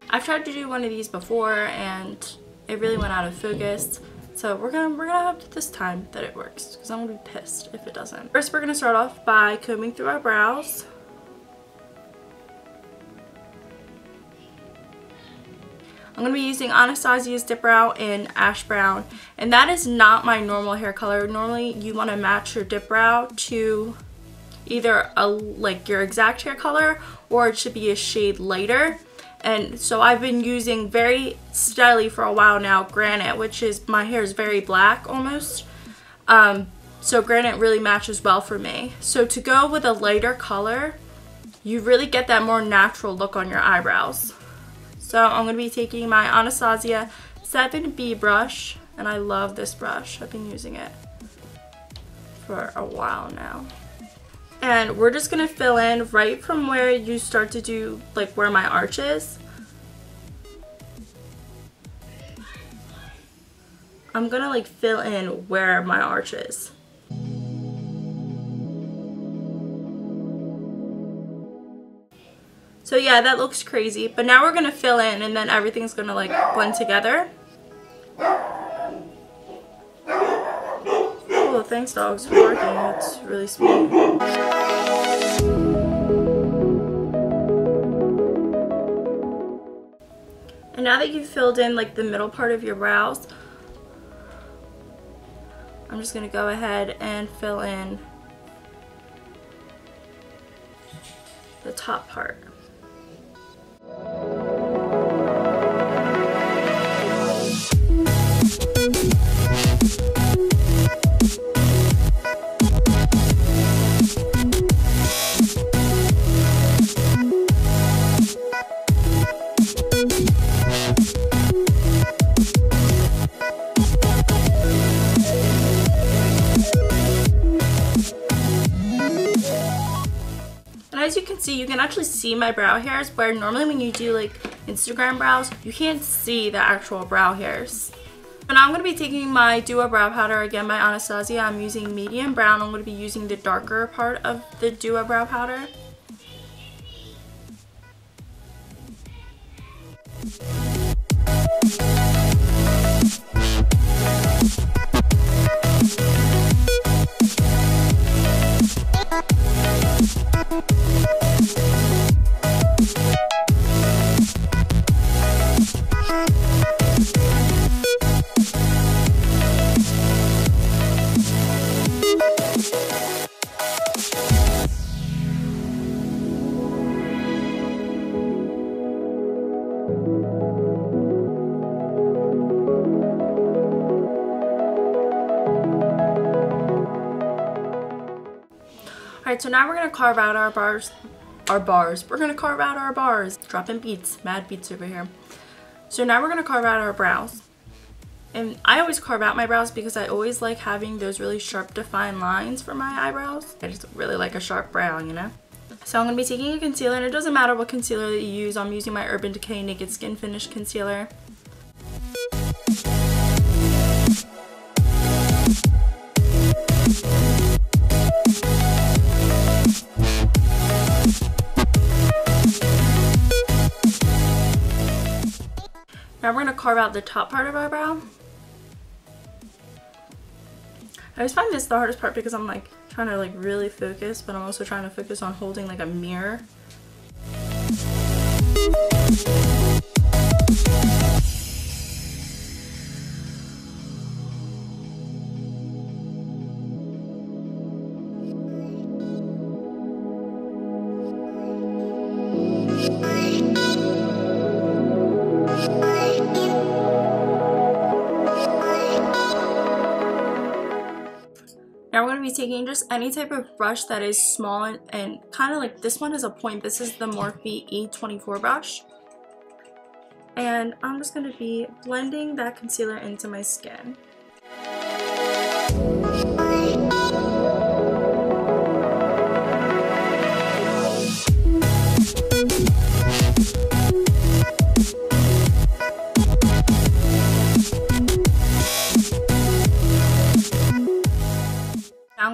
I've tried to do one of these before and it really went out of focus. So we're gonna hope this time that it works, because I'm gonna be pissed if it doesn't. First, we're gonna start off by combing through our brows. I'm gonna be using Anastasia's Dip Brow in Ash Brown, and that is not my normal hair color. Normally, you want to match your dip brow to either like your exact hair color, or it should be a shade lighter. And so I've been using very steadily for a while now Granite, which is, my hair is very black almost. So Granite really matches well for me. So to go with a lighter color, you really get that more natural look on your eyebrows. So I'm going to be taking my Anastasia 7B brush, and I love this brush. I've been using it for a while now. And we're just going to fill in right from where you start to do, like where my arch is. I'm going to like fill in where my arch is. So yeah, that looks crazy. But now we're going to fill in, and then everything's going to like blend together. Oh, thanks dogs for barking. It's really sweet. And now that you've filled in like the middle part of your brows, I'm just going to go ahead and fill in the top part. As you can see, you can actually see my brow hairs, where normally when you do like Instagram brows, you can't see the actual brow hairs. And I'm going to be taking my Duo Brow Powder again by Anastasia. I'm using medium brown. I'm going to be using the darker part of the Duo Brow Powder. Alright, so now we're going to carve out our bars. We're going to carve out our bars. Dropping beats. Mad beats over here. So now we're going to carve out our brows. And I always carve out my brows because I always like having those really sharp defined lines for my eyebrows. I just really like a sharp brow, you know? So I'm going to be taking a concealer, and it doesn't matter what concealer that you use. I'm using my Urban Decay Naked Skin Finish Concealer. Now we're going to carve out the top part of our brow. I always find this the hardest part because I'm like trying to like really focus, but I'm also trying to focus on holding like a mirror. Now we're going to be taking just any type of brush that is small and kind of like, this one is a point. This is the Morphe E24 brush. And I'm just going to be blending that concealer into my skin.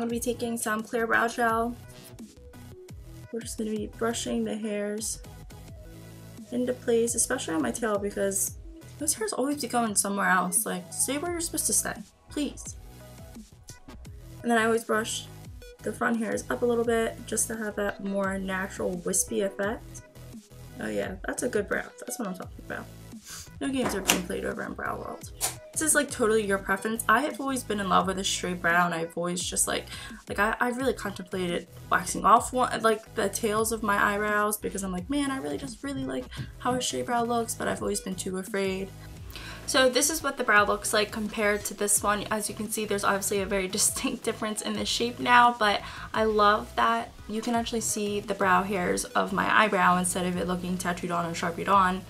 going to be taking some clear brow gel. We're just going to be brushing the hairs into place, especially on my tail, because those hairs always be going somewhere else. Like, stay where you're supposed to stay, please. And then I always brush the front hairs up a little bit just to have that more natural wispy effect. Oh yeah, that's a good brow. That's what I'm talking about. No games are being played over in Brow World. This is like totally your preference. I have always been in love with a straight brow, and I've always just I really contemplated waxing off like the tails of my eyebrows, because I'm like, man, I really like how a straight brow looks, but I've always been too afraid. So this is what the brow looks like compared to this one. As you can see, there's obviously a very distinct difference in the shape now, but I love that you can actually see the brow hairs of my eyebrow instead of it looking tattooed on or sharpied on.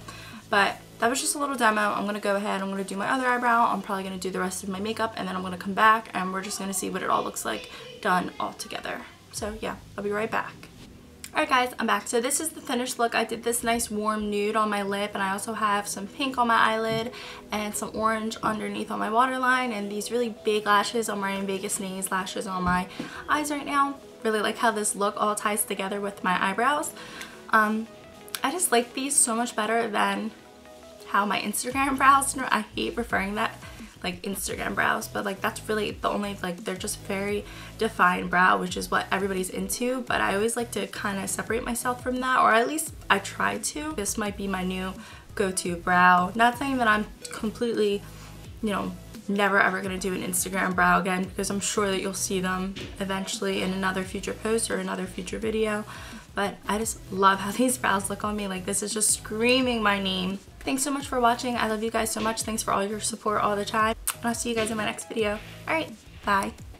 But that was just a little demo. I'm going to go ahead, I'm going to do my other eyebrow, I'm probably going to do the rest of my makeup, and then I'm going to come back and we're just going to see what it all looks like done all together. So yeah, I'll be right back. Alright guys, I'm back. So this is the finished look. I did this nice warm nude on my lip, and I also have some pink on my eyelid and some orange underneath on my waterline, and these really big lashes. I'm wearing Vegas Naze lashes on my eyes right now. Really like how this look all ties together with my eyebrows. I just like these so much better than how my Instagram brows are. I hate referring that like Instagram brows, but like that's really the only, like, they're just very defined brow, which is what everybody's into, but I always like to kind of separate myself from that, or at least I try to. This might be my new go-to brow. Not saying that I'm completely, you know, never ever gonna do an Instagram brow again, because I'm sure that you'll see them eventually in another future post or another future video, but I just love how these brows look on me. Like, this is just screaming my name. Thanks so much for watching. I love you guys so much. Thanks for all your support all the time. And I'll see you guys in my next video. Alright, bye.